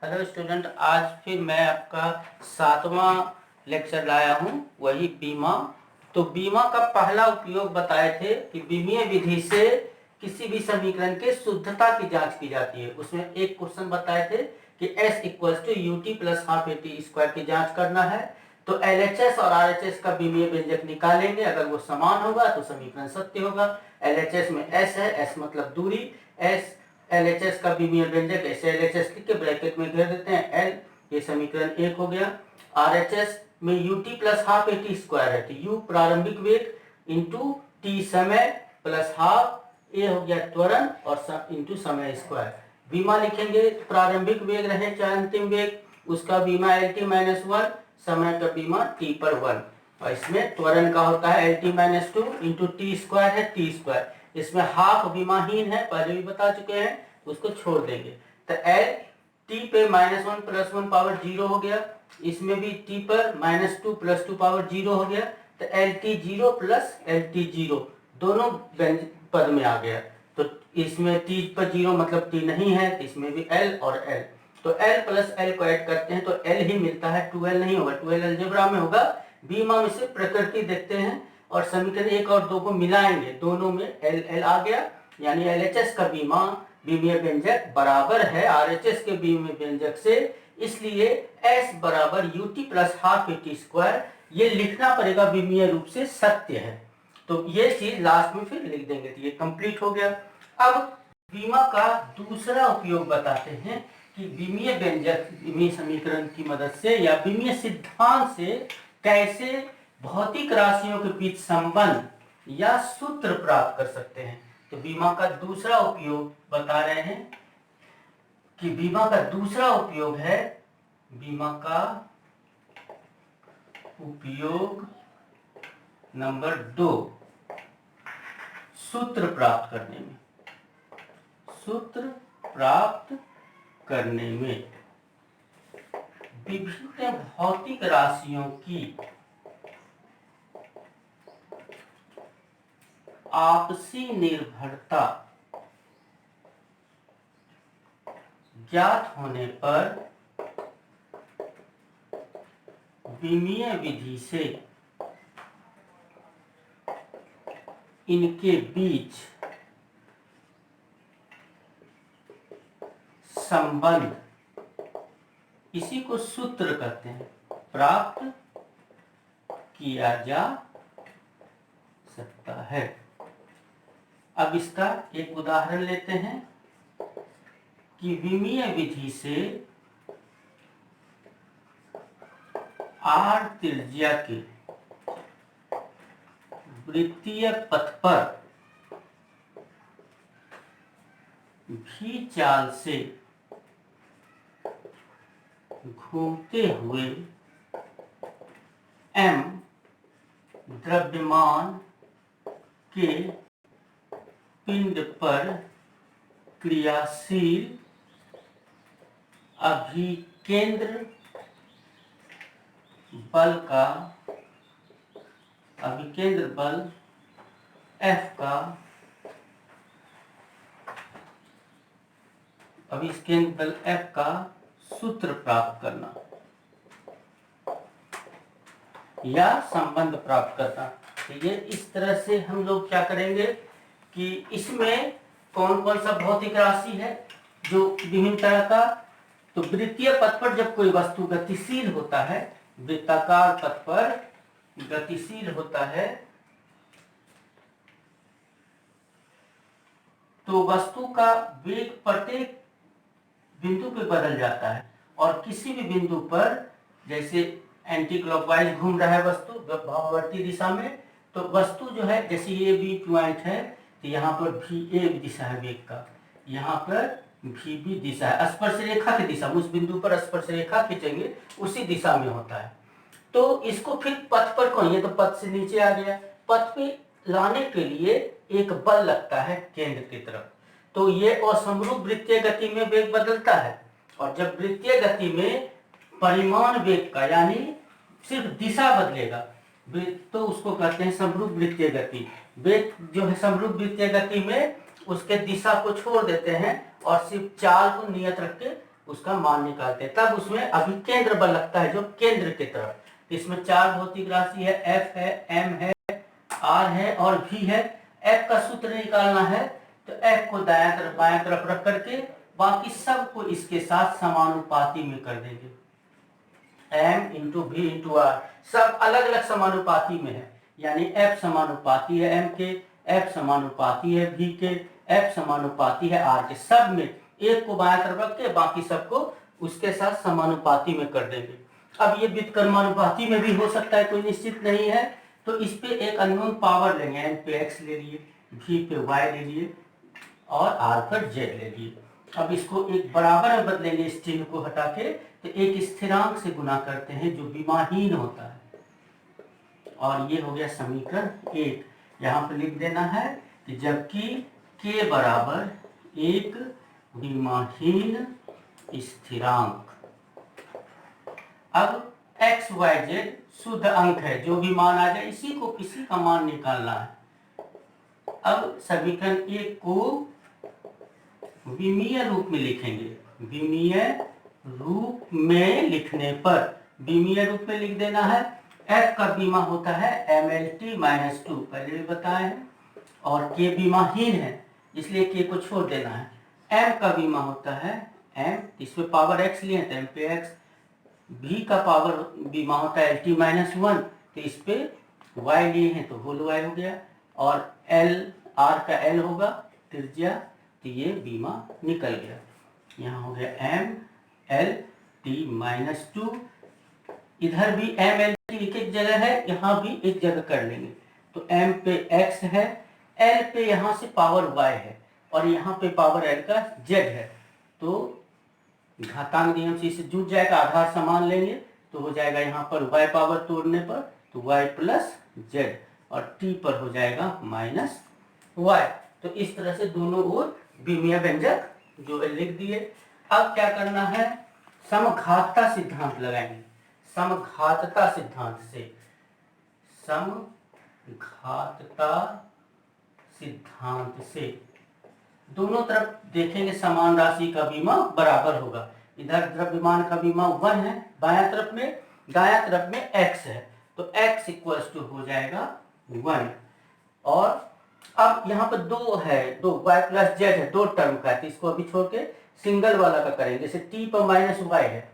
Hello student, आज फिर मैं आपका 7वां लेक्चर लाया हूँ, वही बीमा। तो बीमा का पहला उपयोग बताए थे कि बीमीय विधि से किसी भी समीकरण के शुद्धता की जांच की जाती है। उसमें एक क्वेश्चन बताए थे कि S = UT + ½ AT² की जांच करना है। तो LHS और RHS का बीमीय व्यंजक निकालेंगे, अगर वो समान होगा तो समीकरण सत्य होगा। LHS में S है, S मतलब दूरी, S LHS का बीमीय व्यंजक ऐसे LHS लिख के ब्रैकेट में घेर देते हैं L, ये समीकरण 1 हो गया। RHS में UT + ½ AT² है, तो U प्रारंभिक वेग इंटू T समय प्लस ½ A हो गया त्वरण और इंटू समय स्क्वायर। बीमा लिखेंगे, प्रारंभिक वेग रहे चाहे अंतिम वेग, उसका बीमा LT-1, समय का बीमा T पर 1, और इसमें त्वरण का होता है LT-2 इंटू T² है T²। इसमें हाफ बीमाहीन है, पहले भी बता चुके हैं, उसको छोड़ देंगे। तो L T पे -1 + 1 पावर 0 हो गया, इसमें भी T पर -2 + 2 पावर 0 हो गया। तो LT0 + LT0 दोनों पद में आ गया। तो इसमें T पर 0 मतलब T नहीं है, तो इसमें भी L और L। तो L + L को ऐड करते हैं तो L ही मिलता है, 2L नहीं होगा, 2L अलजेब्रा में होगा। बीमा में से प्रकृति देखते हैं और समीकरण 1 और 2 को मिलाएंगे, दोनों में L L आ गया, यानी LHS का बीमीय व्यंजक बराबर है RHS के बीमीय व्यंजक से, इसलिए S = UT + ½ AT²। ये लिखना पड़ेगा, बीमीय रूप से सत्य है। तो ये चीज लास्ट में फिर लिख देंगे, तो ये कंप्लीट हो गया। अब बीमा का दूसरा उपयोग बताते हैं कि बीमीय व्यंजक बीमीय समीकरण की मदद से या बीमीय सिद्धांत से कैसे भौतिक राशियों के बीच संबंध या सूत्र प्राप्त कर सकते हैं। तो बीमा का दूसरा उपयोग बता रहे हैं कि बीमा का दूसरा उपयोग है, बीमा का उपयोग नंबर 2, सूत्र प्राप्त करने में। सूत्र प्राप्त करने में विभिन्न भौतिक राशियों की आपसी निर्भरता ज्ञात होने पर बीमीय विधि से इनके बीच संबंध, इसी को सूत्र कहते हैं, प्राप्त किया जा सकता है। अब इसका एक उदाहरण लेते हैं कि विमीय विधि से R त्रिज्या के वृत्तीय पथ पर V चाल से घूमते हुए M द्रव्यमान के पिंड पर क्रियाशील अभिकेंद्र बल का अभिकेंद्र बल F का अभिकेंद्र बल F का सूत्र प्राप्त करना या संबंध प्राप्त करना। तो ये इस तरह से हम लोग क्या करेंगे कि इसमें कौन कौन सा भौतिक राशि है जो विभिन्न तरह का। तो वृत्तीय पथ पर जब कोई वस्तु गतिशील होता है, वृत्ताकार पथ पर गतिशील होता है, तो वस्तु का वेग प्रत्येक बिंदु पे बदल जाता है, और किसी भी बिंदु पर जैसे एंटी क्लॉकवाइज घूम रहा है वस्तु वामावर्ती दिशा में, तो वस्तु जो है जैसे ये बी पॉइंट है, तो यहाँ पर भी ए दिशा है वेग का, यहाँ पर भी बी दिशा है, स्पर्श रेखा की दिशा, उस बिंदु पर स्पर्श रेखा खींचेंगे उसी दिशा में होता है। तो इसको फिर पथ पर कौन, ये तो पथ से नीचे आ गया, पथ पे लाने के लिए एक बल लगता है केंद्र की तरफ। तो ये असमरूप वृत्तीय गति में वेग बदलता है, और जब वृत्तीय गति में परिमाण वेग का यानी सिर्फ दिशा बदलेगा तो उसको कहते हैं समरूप वृत्तीय गति। वेग जो है समरूप वृत्तीय गति में उसके दिशा को छोड़ देते हैं और सिर्फ चाल को नियत रख के उसका मान निकालते हैं। तब उसमें अभिकेंद्र बल लगता है जो केंद्र की तरफ। इसमें 4 भौतिक राशि है, F है, M है, R है और V है। F का सूत्र निकालना है तो F को दायां तरफ बायां तरफ रख करके बाकी सब को इसके साथ समानुपाती में कर देंगे। M into V into R सब अलग अलग समानुपाती में है, यानी F समानुपाती है M के, F समानुपाती है V के, F समानुपाती है R के। सब में एक को बायां तरफ रख के बाकी सबको उसके साथ समानुपाती में कर देंगे। अब ये व्युत्क्रमानुपाती में भी हो सकता है, कोई निश्चित नहीं है। तो इस पे एक अननोन पावर लेंगे, M पे X ले लिए, V पे Y ले लिए और R पर Z ले लिए। अब इसको एक बराबर में बदलेंगे, इस चिन्ह को हटा के, तो एक स्थिरांक से गुना करते हैं जो विमाहीन होता है। और ये हो गया समीकरण 1। यहाँ पर लिख देना है कि जबकि K बराबर एक विमाहीन स्थिरांक। अब x y z शुद्ध अंक है, जो भी मान आ जाए इसी को किसी का मान निकालना है। अब समीकरण 1 को विमीय रूप में लिखेंगे। विमीय रूप में लिखने पर विमीय रूप में लिख देना है। f का बीमा होता है mlt-2, पहले भी बताए हैं, और k बीमाहीन है इसलिए k को छोड़ देना है। m का बीमा होता है m, इसमें पावर x लिए तो m पे x, v का पावर बीमा होता है lt-1, तो इस पे y लिए हैं तो होल y हो गया, और l r का l होगा त्रिज्या, तो ये बीमा निकल गया। यहाँ हो गया m l t-2, इधर भी m l t एक जगह है, यहाँ भी एक जगह कर लेंगे। तो m पे x है, l पे यहाँ से पावर y है और यहाँ पे पावर l का z है, तो घातांक नियम से इसे जुड़ जाएगा, आधार समान लेंगे तो हो जाएगा यहाँ पर y पावर तोड़ने पर तो y प्लस z और t पर हो जाएगा माइनस y। तो इस तरह से दोनों ओर विमीय व्यंजक जो लिख दिए। अब क्या करना है, समघातता सिद्धांत लगाएंगे। समघातता सिद्धांत से, समघातता सिद्धांत से दोनों तरफ देखेंगे समान राशि का बीमा बराबर होगा। इधर द्रव्यमान का बीमा 1 है बायां तरफ में, दायां तरफ में x है, तो x इक्वल्स टू हो जाएगा 1। और अब यहाँ पर 2 है, 2 y प्लस z है, 2 टर्म का है, तो इसको अभी छोड़ के सिंगल वाला का करेंगे। जैसे t पर माइनस y है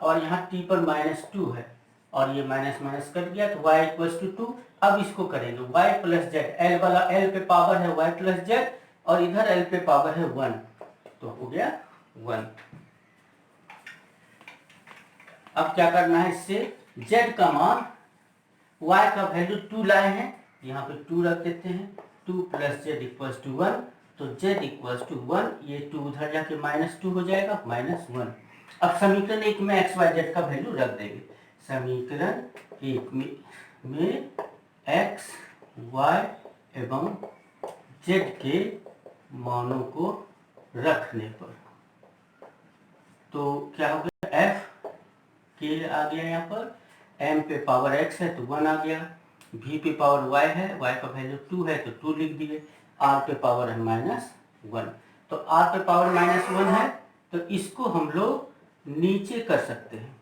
और यहाँ t पर -2 है और ये माइनस माइनस कर दिया तो y इक्वल्स टू 2। अब इसको करेंगे y प्लस z, l वाला l पे पावर है y प्लस z और इधर l पे पावर है 1, तो हो गया 1। अब क्या करना है, इससे z का मान, y का वैल्यू 2 लाए हैं, यहाँ पे 2 रख देते हैं, 2 प्लस z इक्वल्स टू 1, तो z इक्वल्स टू 1, ये 2 उधर जाके -2 हो जाएगा, -1। अब समीकरण 1 में x y z का वैल्यू रख देंगे। समीकरण 1 में x y एवं z के मानों को रखने पर तो क्या हो गया, f के आ गया, यहाँ पर m पे पावर x है तो 1 आ गया, v पे पावर y है, y का वैल्यू 2 है तो 2 लिख दिए, r पे पावर है -1, तो r पे पावर -1 है तो इसको हम लोग नीचे कर सकते हैं।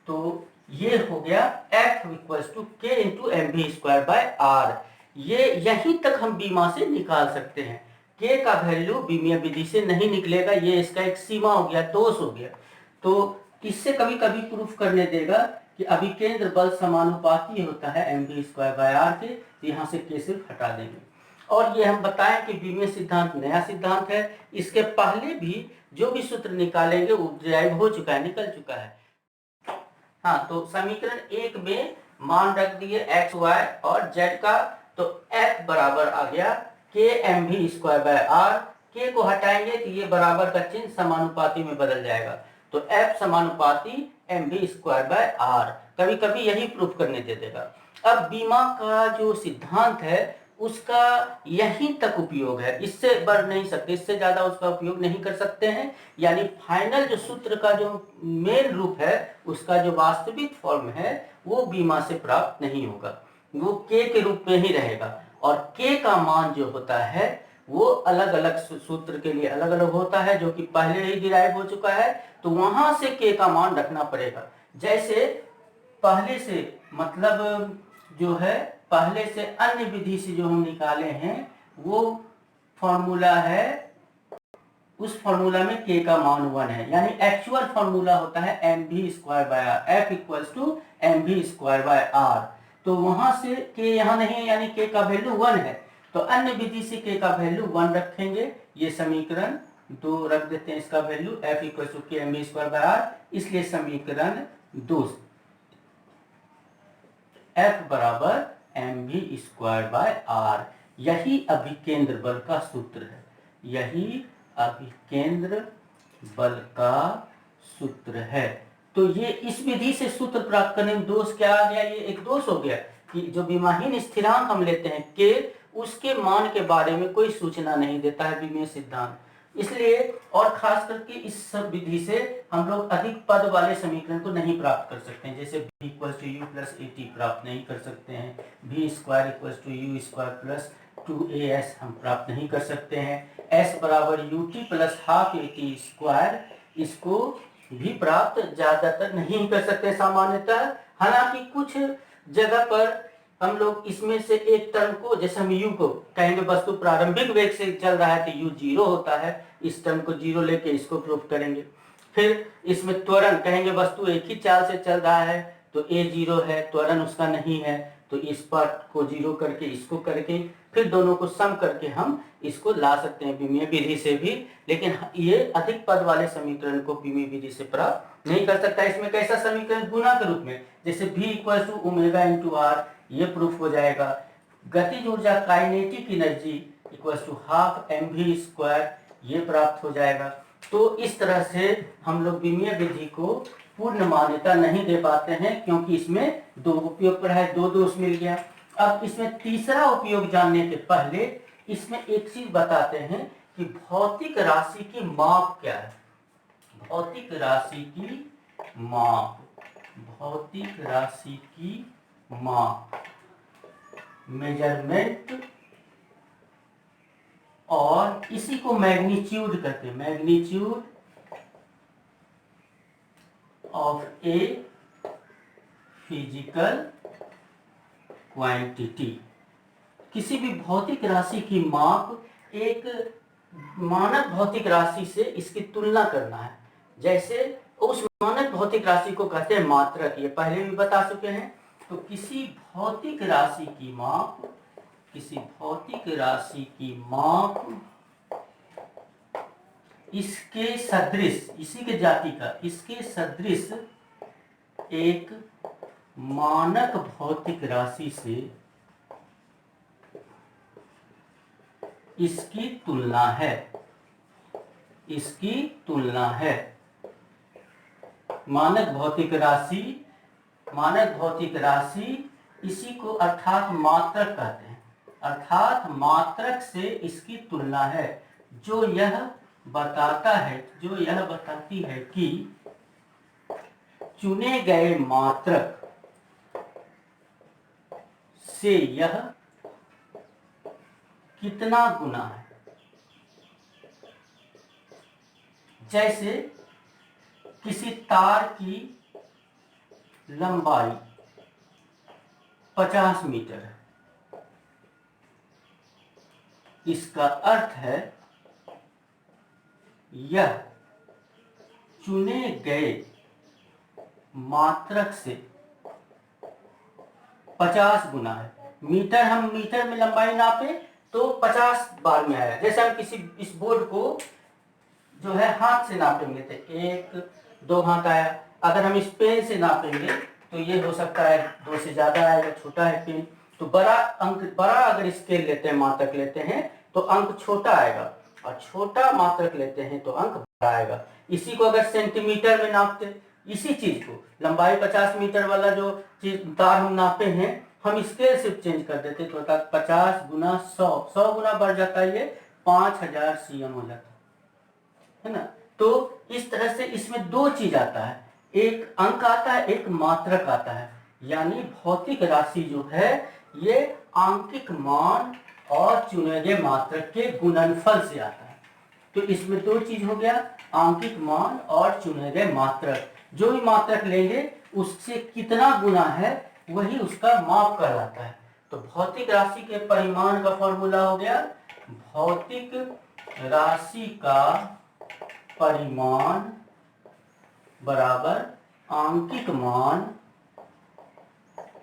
तो ये हो गया f equals to k into mv²/r। ये यहीं तक हम बीमा से निकाल सकते हैं। k का वैल्यू बीमीय विधि से नहीं निकलेगा, ये इसका एक सीमा हो गया, दोष हो गया। तो इससे कभी कभी प्रूफ करने देगा कि अभिकेंद्र बल समानुपाती होता है mv²/r के, तो यहाँ से k सिर्फ हटा देंगे। और ये हम बताएं कि विमीय सिद्धांत नया सिद्धांत है, इसके पहले भी जो भी सूत्र निकालेंगे वो डिराइव हो चुका है, निकल चुका है। हाँ, तो समीकरण 1 में मान रख दिए x y और z का, तो f बराबर आ गया k mv²/r। k को हटाएंगे तो ये बराबर का चिन्ह समानुपाती में बदल जाएगा, तो f समानुपाती mv²/r। कभी कभी यही प्रूफ करने दे देगा। अब बीमा का जो सिद्धांत है उसका यहीं तक उपयोग है, इससे बढ़ नहीं सकते, इससे ज्यादा उसका उपयोग नहीं कर सकते हैं। यानी फाइनल जो सूत्र का जो मेन रूप है, उसका जो वास्तविक फॉर्म है वो बीमा से प्राप्त नहीं होगा, वो k के रूप में ही रहेगा। और k का मान जो होता है वो अलग अलग सूत्र के लिए अलग अलग होता है, जो कि पहले ही डिराइव हो चुका है, तो वहां से k का मान रखना पड़ेगा। जैसे पहले से मतलब जो है पहले से अन्य विधि से जो हम निकाले हैं वो फॉर्मूला है, उस फॉर्मूला में k का मान 1 है, यानी एक्चुअल फॉर्मूला होता है mv²/r, f equals to mv²/r। तो वहां से k यहाँ नहीं है, यानी k का वैल्यू 1 है, तो अन्य विधि से k का वैल्यू 1 रखेंगे। ये समीकरण 2 रख देते हैं, इसका value f equals to k mv²/r, इसलिए समीकरण 2 F बराबर mv²/r। यही अभिकेंद्र बल का सूत्र है, यही अभिकेंद्र बल का सूत्र है। तो ये इस विधि से सूत्र प्राप्त करने में दोष क्या आ गया, ये एक दोष हो गया कि जो विमाहीन स्थिरांक हम लेते हैं के, उसके मान के बारे में कोई सूचना नहीं देता है विमीय सिद्धांत। इसलिए और खास करके इस सब विधि से हम लोग अधिक पद वाले समीकरण को नहीं प्राप्त कर सकते हैं, जैसे v equals to U plus A T प्राप्त नहीं कर सकते हैं, v square equals to U square plus 2as हम प्राप्त नहीं कर सकते हैं, s बराबर U T plus half A T square, इसको भी प्राप्त ज्यादातर नहीं कर सकते सामान्यतः। हालांकि कुछ जगह पर हम लोग इसमें से एक टर्म को, जैसे हम u को कहेंगे वस्तु प्रारंभिक वेग से चल रहा है तो u 0 होता है, इस टर्म को 0 लेके इसको प्रूफ करेंगे। फिर इसमें त्वरण कहेंगे वस्तु एक ही चाल से चल रहा है तो a 0 है, त्वरण उसका नहीं है, तो इस पार्ट को 0 करके इसको करके फिर दोनों को सम करके हम इसको ला सकते हैं विमीय विधि से भी। लेकिन ये अधिक पद वाले समीकरण को विमीय विधि से प्राप्त नहीं कर सकता। इसमें कैसा समीकरण, गुना के रूप में, जैसे v equal to omega into R, ये प्रूफ हो जाएगा। गतिज ऊर्जा kinetic energy equals to half mv², ये प्राप्त हो जाएगा। तो इस तरह से हम लोग विमीय विधि को पूर्ण मान्यता नहीं दे पाते हैं, क्योंकि इसमें दो उपयोग पर है, दो दोष मिल गया। अब इसमें तीसरा उपयोग जानने के पहले इसमें एक चीज बताते हैं कि भौतिक राशि की माप क्या है। भौतिक राशि की माप, भौतिक राशि की माप, मेजरमेंट, और इसी को मैग्नीट्यूड कहते हैं, magnitude of a physical quantity. किसी भी भौतिक राशि की माप एक मानक भौतिक राशि से इसकी तुलना करना है। जैसे उस मानक भौतिक राशि को कहते हैं मात्रक, ये पहले भी बता चुके हैं। तो किसी भौतिक राशि की माप, किसी भौतिक राशि की माप इसके सदृश, इसी के जाति का, इसके सदृश एक मानक भौतिक राशि से इसकी तुलना है, इसकी तुलना है। मानक भौतिक राशि, मानक भौतिक राशि इसी को अर्थात मात्रक कहते हैं, अर्थात मात्रक से इसकी तुलना है, जो यह बताता है, जो यह बताती है कि चुने गए मात्रक से यह कितना गुना है। जैसे किसी तार की लंबाई 50 मीटर है, इसका अर्थ है यह चुने गए मात्रक से 50 गुना है। मीटर, हम मीटर में लंबाई नापे तो 50 बार में आया। जैसे हम किसी इस बोर्ड को जो है हाथ से नापेंगे तो 1 2 हाथ आया, अगर हम इस पेन से नापेंगे तो ये हो सकता है 2 से ज्यादा आएगा, छोटा है पेन। तो बड़ा अंक, बड़ा अगर स्केल लेते हैं, मात्रक लेते हैं तो अंक छोटा आएगा, और छोटा मात्रक लेते हैं तो अंक बड़ा आएगा। इसी को अगर सेंटीमीटर में नापते, इसी चीज को लंबाई 50 मीटर वाला जो चीज तार हम नापे हैं, हम स्केल से चेंज कर देते तो 50 गुना 100, 100 गुना बढ़ जाता है, ये 5000 cm हो जाता है ना। तो इस तरह से इसमें दो चीज आता है, एक अंक आता है, एक मात्रक आता है। यानी भौतिक राशि जो है ये आंकिक मान और चुने गए मात्रक के गुणनफल से आता है। तो इसमें दो चीज हो गया, आंकिक मान और चुने गए मात्रक। जो भी मात्रक लेंगे उससे कितना गुना है वही उसका माप कहलाता है। तो भौतिक राशि के परिमाण का फॉर्मूला हो गया, भौतिक राशि का परिमाण बराबर आंकिक मान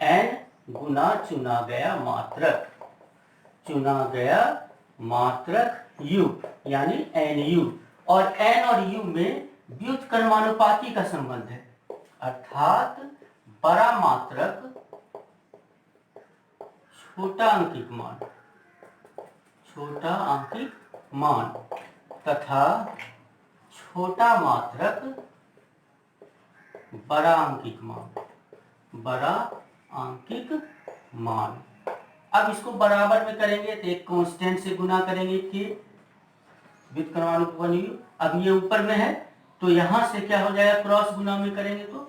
n गुना चुना गया मात्रक। चुना गया मात्रक u यानी nu, और n और u में व्युत्क्रमानुपाती का संबंध है, अर्थात बड़ा मात्रक छोटा अंकिक मान, छोटा अंकिक मान तथा छोटा मात्रक बड़ा अंकिक मान, बड़ा अंकिक मान। अब इसको बराबर में करेंगे तो एक कांस्टेंट से गुना करेंगे कि व्युत्क्रमानुपाती। अब ये ऊपर में है तो यहां से क्या हो जाएगा, क्रॉस गुना में करेंगे तो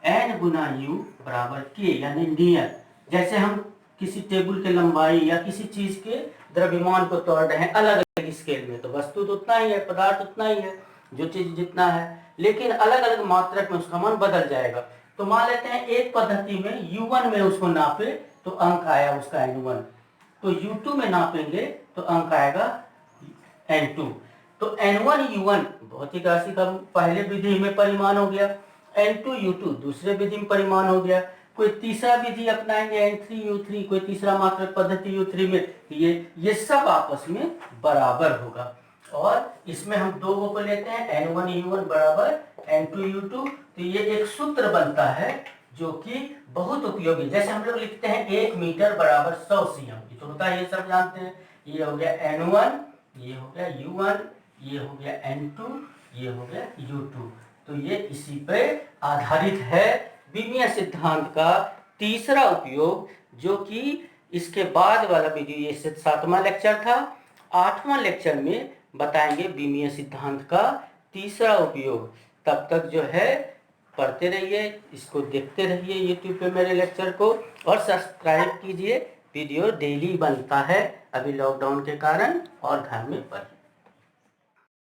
n गुना u बराबर k यानी नियत। जैसे हम किसी टेबल के लंबाई या किसी चीज के द्रव्यमान को तोड़ रहे हैं अलग अलग स्केल में, तो वस्तु तो उतना ही है, पदार्थ उतना ही है, जो चीज जितना है, लेकिन अलग अलग मात्रक में उसका मान बदल जाएगा। तो मान लेते हैं एक पद्धति में u1 में उसको नापे तो अंक आया उसका n1, तो u2 में नापेंगे तो अंक आएगा n2। तो n1 u1 भौतिक राशि का पहले विधि में परिमाण हो गया, n2 u2 दूसरे विधि में परिमाण हो गया। कोई तीसरा विधि अपनाएंगे n3 u3, कोई तीसरा मात्रक पद्धति u3 में, ये सब आपस में बराबर होगा। और इसमें हम दो को लेते हैं n1 u1 बराबर n2 u2, तो ये एक सूत्र बनता है जो कि बहुत उपयोगी। जैसे हम लोग लिखते हैं 1 मीटर बराबर 100 cm, ये तो होता है, ये सब जानते हैं। ये हो गया n1, ये हो गया u1, ये हो गया n2, ये हो गया u2। तो ये इसी पे आधारित है विमीय सिद्धांत का तीसरा उपयोग, जो कि इसके बाद वाला वीडियो, ये 7वां लेक्चर था। 8वां लेक्चर में बताएंगे विमीय सिद्धांत का तीसरा उपयोग। तब तक जो है पढ़ते रहिए, इसको देखते रहिए यूट्यूब पे मेरे लेक्चर को, और सब्सक्राइब कीजिए। वीडियो डेली बनता है अभी लॉकडाउन के कारण, और घर में पढ़िए।